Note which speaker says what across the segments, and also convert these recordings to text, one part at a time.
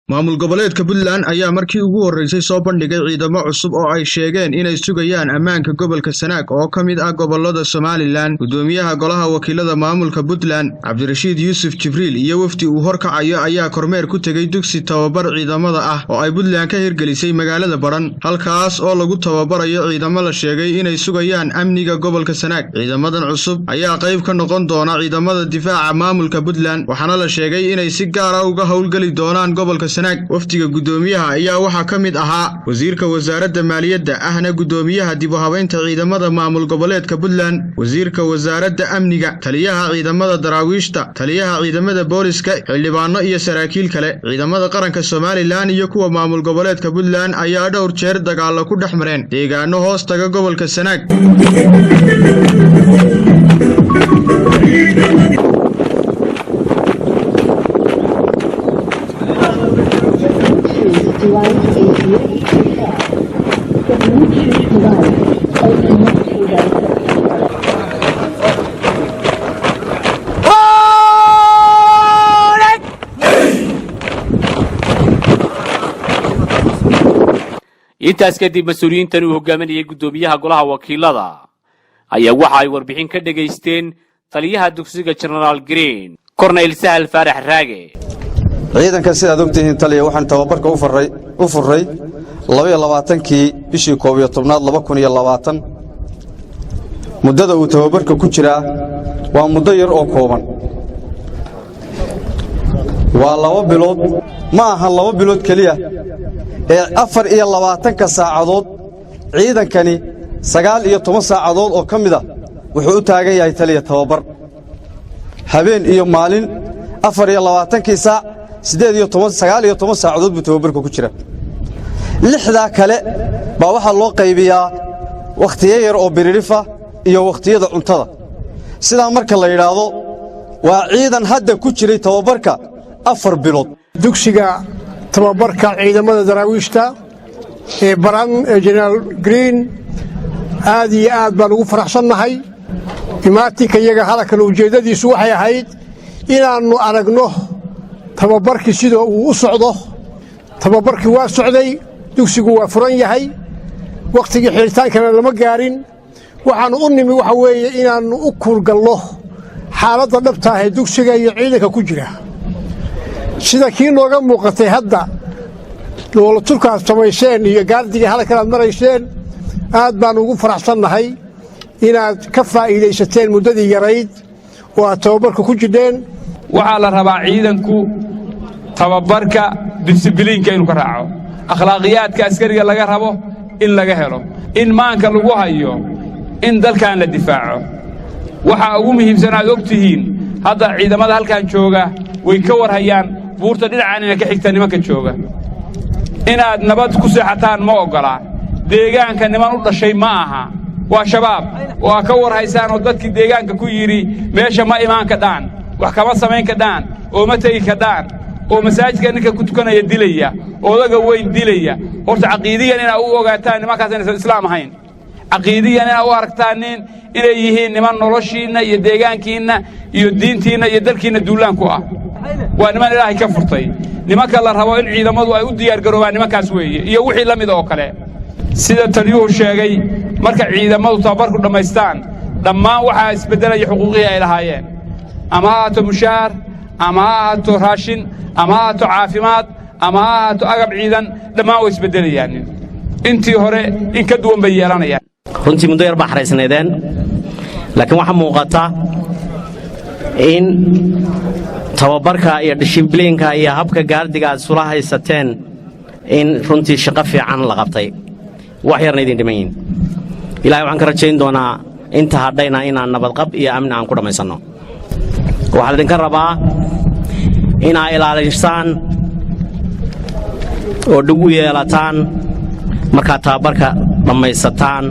Speaker 1: maamul goboleedka Puntland ayaa markii ugu horeysay soo bandhigay ciidamo cusub oo ay sheegeen inay sugayaan ammaanka gobolka Sanaag oo ka mid ah gobolada Somaliland. Gudoomiyaha golaha wakiilada maamulka Puntland Cabdirashiid Yuusuf Jibriil iyo wafdi uu horkacayo ayaa kormeer ku tagay dugsi tababar ciidamada ah oo ay Puntland ka hirgelisay magaalada Baran, halkaas oo lagu tababarayo ciidamo la sheegay inay sugayaan amniga gobolka Sanaag. Ciidamadan cusub ayaa qayb ka noqon doona ciidamada difaaca maamulka Puntland, waxaana la sheegay inay si gaar ah uga howlgali doonaan gobolka waftiga gudoomiyaha ayaa waxa ka mid ahaa wasiirka wasaaradda maaliyadda ahna gudoomiyaha dib u habeynta ciidamada maamul goboleedka Puntland, wasiirka wasaaradda amniga, taliyaha ciidamada daraawiishta, taliyaha ciidamada booliska, xildhibaano iyo saraakiil kale. Ciidamada qaranka Somaliland iyo kuwa maamul goboleedka Puntland ayaa dhowr jeer dagaal ku dhexmareen deegaano hoos taga gobolka Sanaag.
Speaker 2: intaas kadib mas'uuliyiintan uu hogaaminayay gudoomiyaha golaha wakiilada ayaa waxa ay warbixin ka dhageysteen taliyaha dugsiga General Green Cornel Sahal Farax Raage.
Speaker 3: ciidanka sidaad ogtihiin taliya waxaan tababarka u furay 22kii bishii 11aad 2020. muddada uu tababarka ku jiraa waa muddo yar oo kooban, waa 2 bilood, ma aha 2 bilood kaliya ee 24 saacadood. ciidankani 19 saacadood oo ka mid ah wuxuu u taagan yahay taliya tababar habeen iyo maalin. 24 saac 19 saacadood buu tababarka ku jira. 6 kale baa waxa loo qaybiyaa waqtiyo yar oo biririfa iyo waqtiyada cuntada. sidaa marka la yiraahdo waa ciidan hadda ku jiray tababarka 4 bilood.
Speaker 4: dugsiga tababarka ciidamada daraawiishta ee Baran ee General Green aad iyo aad baan ugu faraxsanahay. imaatinka iyaga halkan ujeedadiisu waxay ahayd inaannu aragno tababarkii sida uu u socdo. tababarkii waa socday, dugsigu waa furan yahay, waqtigii xilitaankana lama gaarin. waxaanu u nimi waxa weeye inaannu u kurgallo xaaladda dhabta ah ee dugsiga iyo ciidanka ku jira. sida kii nooga muuqatay hadda dowlad turkaas samayseen iyo gaardiga halkan aad marayseen, aad baan ugu faraxsannahay inaad ka faa'iidaysateen muddadii yarayd oo aad tababarka ku jirteen.
Speaker 5: waxaa la rabaa ciidanku tababarka disibliinka inuu ka raaco, akhlaaqiyaadka askariga laga rabo in laga helo, in maanka lagu hayo in dalkan la difaaco. waxa ugu muhiimsan aad ogtihiin hadda ciidamada halkan jooga way ka warhayaan buurta dhinacaanina ka xigta nimanka jooga. inaad nabad ku seexataan ma ogola, deegaanka niman u dhashay ma aha, waa shabaab oo ka warhaysaan oo dadkii deegaanka ku yiri meesha ma imaan ka dhaan, wax kama samayn ka dhaan oo ma tagi ka dhaan, oo masaajidka ninka ku tukanaya dilaya oo laga weyn dilaya. horta caqiidiyan inaad u ogaataan nimankaas inaysan islaam ahayn, caqiidiyan inaad u aragtaan inay yihiin niman noloshiinna iyo deegaankiinna iyo diintiinna iyo dalkiinna duulaan ku ah. waa niman ilaahay ka furtay. nimanka la rabo in ciidamadu ay u diyaar garoobaan nimankaas weeye iyo wixii la mid oo kale. sida taliyuhu sheegay, marka ciidamadu tababarku dhammaystaan dhammaan waxaa isbeddelaya xuquuqihii ay lahaayeen, ama ha ahaato mushaar, ama ha ahaato raashin, ama ha ahaato caafimaad, ama ha ahaato agab ciidan, dhammaan way isbeddelayaan. intii hore in ka duwan bay yeelanayaan.
Speaker 6: runtii muddo yar baa xaraysnaydeen, laakiin waxaa muuqata in tababarka iyo dishibliinka iyo habka gaardiga aad isula haysateen in runtii shaqo fiican la qabtay. wax yarna idin dhiman yihiin. ilaahay waxaan ka rajayn doonaa inta hadhayna inaan nabadqab iyo amni aan ku dhammaysanno. waxaa idinka rabaa inaa ilaalisaan oo dhug u yeelataan markaad tababarka dhammaysataan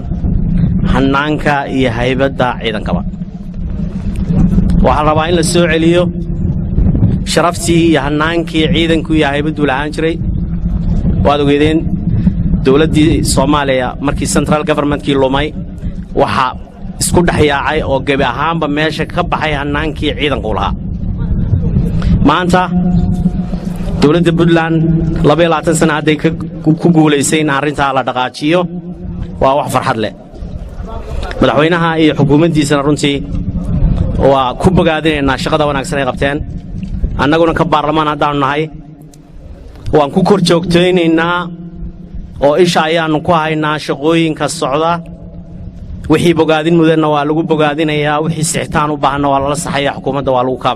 Speaker 6: hannaanka iyo haybadda ciidankaba. waxaa la rabaa in la soo celiyo sharaftii iyo hannaankii ciidanku iyo haybaddu lahaan jiray. waad ogeedeen dowladdii Soomaaliya markii central governmentkii lumay waxa isku dhaxyaacay oo gabi ahaanba meesha ka baxay hannaankii ciidanku lahaa. maanta dowladda Puntland 22 sano hadday ku guuleysay in arrinta la dhaqaajiyo waa wax farxad leh madaxweynaha iyo xukuumaddiisana runtii waa ku bogaadinaynaa shaqada wanaagsan ay qabteen annaguna ka baarlamaan haddaanu nahay waan ku kor joogtaynaynaa oo isha ayaanu ku haynaa shaqooyinka socda wixii bogaadin mudanna waa lagu bogaadinayaa wixii sixtaan u baahanna waa lala saxayaa xukuumadda waa lagu kaabay